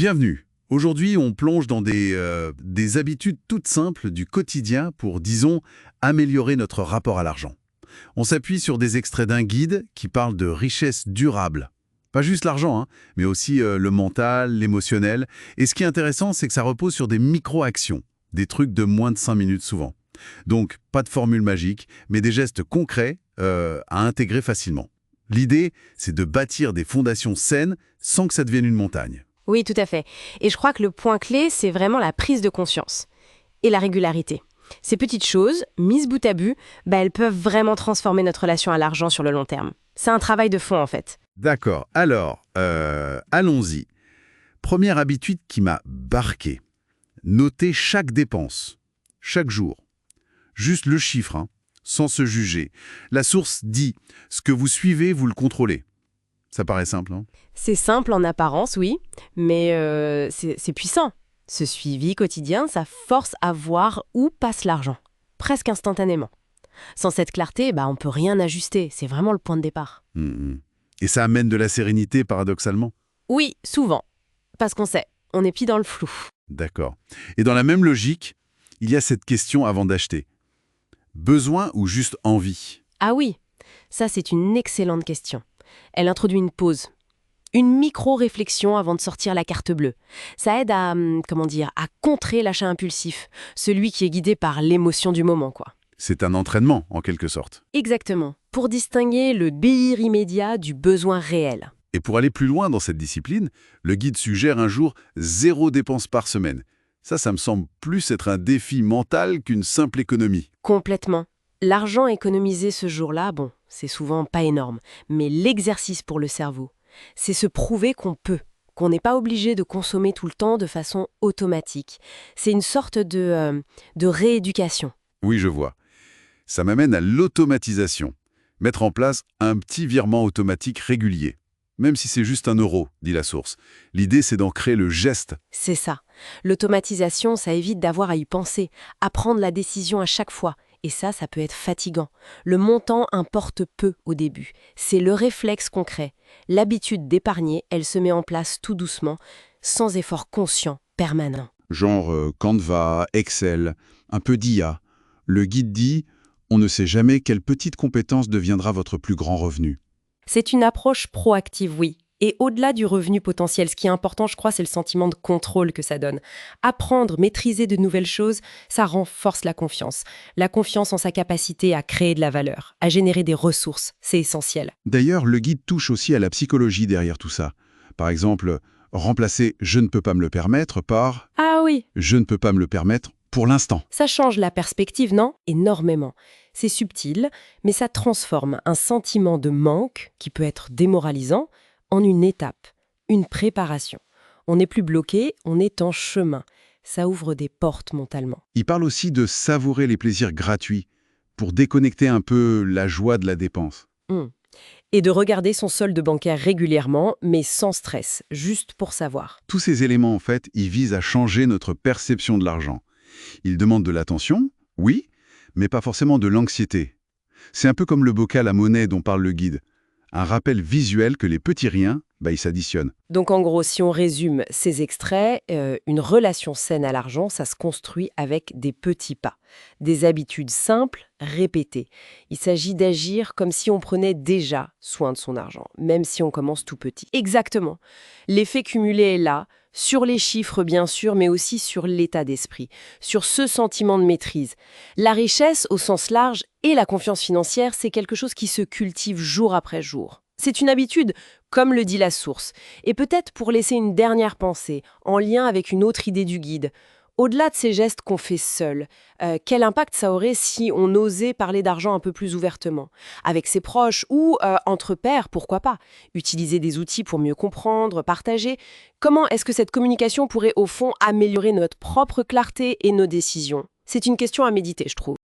Bienvenue. Aujourd'hui, on plonge dans des habitudes toutes simples du quotidien pour, disons, améliorer notre rapport à l'argent. On s'appuie sur des extraits d'un guide qui parle de richesse durable. Pas juste l'argent, hein, mais aussi le mental, l'émotionnel. Et ce qui est intéressant, c'est que ça repose sur des micro-actions, des trucs de moins de 5 minutes souvent. Donc, pas de formule magique, mais des gestes concrets à intégrer facilement. L'idée, c'est de bâtir des fondations saines sans que ça devienne une montagne. Oui, tout à fait. Et je crois que le point clé, c'est vraiment la prise de conscience et la régularité. Ces petites choses, mises bout à bout, elles peuvent vraiment transformer notre relation à l'argent sur le long terme. C'est un travail de fond, en fait. D'accord. Alors, allons-y. Première habitude qui m'a barqué. Noter chaque dépense, chaque jour. Juste le chiffre, hein, sans se juger. La source dit « ce que vous suivez, vous le contrôlez ». Ça paraît simple, non? C'est simple en apparence, oui, mais c'est puissant. Ce suivi quotidien, ça force à voir où passe l'argent, presque instantanément. Sans cette clarté, on peut rien ajuster. C'est vraiment le point de départ. Et ça amène de la sérénité, paradoxalement? Oui, souvent. Parce qu'on sait, on est pris dans le flou. D'accord. Et dans la même logique, il y a cette question avant d'acheter. Besoin ou juste envie? Ah oui, ça c'est une excellente question. Elle introduit une pause, une micro-réflexion avant de sortir la carte bleue. Ça aide à contrer l'achat impulsif, celui qui est guidé par l'émotion du moment, quoi. C'est un entraînement, en quelque sorte. Exactement, pour distinguer le désir immédiat du besoin réel. Et pour aller plus loin dans cette discipline, le guide suggère un jour 0 dépenses par semaine. Ça me semble plus être un défi mental qu'une simple économie. Complètement. L'argent économisé ce jour-là, c'est souvent pas énorme, mais l'exercice pour le cerveau, c'est se prouver qu'on peut, qu'on n'est pas obligé de consommer tout le temps de façon automatique. C'est une sorte de rééducation. Oui, je vois. Ça m'amène à l'automatisation. Mettre en place un petit virement automatique régulier. Même si c'est juste 1 euro, dit la source. L'idée, c'est d'en créer le geste. C'est ça. L'automatisation, ça évite d'avoir à y penser, à prendre la décision à chaque fois. Et ça peut être fatigant. Le montant importe peu au début. C'est le réflexe concret. L'habitude d'épargner, elle se met en place tout doucement, sans effort conscient, permanent. Genre Canva, Excel, un peu d'IA. Le guide dit « On ne sait jamais quelle petite compétence deviendra votre plus grand revenu ». C'est une approche proactive, oui. Et au-delà du revenu potentiel, ce qui est important, je crois, c'est le sentiment de contrôle que ça donne. Apprendre, maîtriser de nouvelles choses, ça renforce la confiance. La confiance en sa capacité à créer de la valeur, à générer des ressources, c'est essentiel. D'ailleurs, le guide touche aussi à la psychologie derrière tout ça. Par exemple, remplacer « je ne peux pas me le permettre » par Ah oui, « je ne peux pas me le permettre pour l'instant ». ça change la perspective, non? Énormément. C'est subtil, mais ça transforme un sentiment de manque, qui peut être démoralisant, en une étape, une préparation. On n'est plus bloqué, on est en chemin. Ça ouvre des portes mentalement. Il parle aussi de savourer les plaisirs gratuits pour déconnecter un peu la joie de la dépense. Et de regarder son solde bancaire régulièrement, mais sans stress, juste pour savoir. Tous ces éléments, en fait, ils visent à changer notre perception de l'argent. Ils demandent de l'attention, oui, mais pas forcément de l'anxiété. C'est un peu comme le bocal à monnaie dont parle le guide. Un rappel visuel que les petits riens, ils s'additionnent. Donc en gros, si on résume ces extraits, une relation saine à l'argent, ça se construit avec des petits pas, des habitudes simples, répétées. Il s'agit d'agir comme si on prenait déjà soin de son argent, même si on commence tout petit. Exactement. L'effet cumulé est là, sur les chiffres bien sûr, mais aussi sur l'état d'esprit, sur ce sentiment de maîtrise. La richesse, au sens large, et la confiance financière, c'est quelque chose qui se cultive jour après jour. C'est une habitude, comme le dit la source. Et peut-être pour laisser une dernière pensée, en lien avec une autre idée du guide. Au-delà de ces gestes qu'on fait seuls, quel impact ça aurait si on osait parler d'argent un peu plus ouvertement? Avec ses proches ou entre pairs, pourquoi pas? Utiliser des outils pour mieux comprendre, partager. Comment est-ce que cette communication pourrait au fond améliorer notre propre clarté et nos décisions? C'est une question à méditer, je trouve.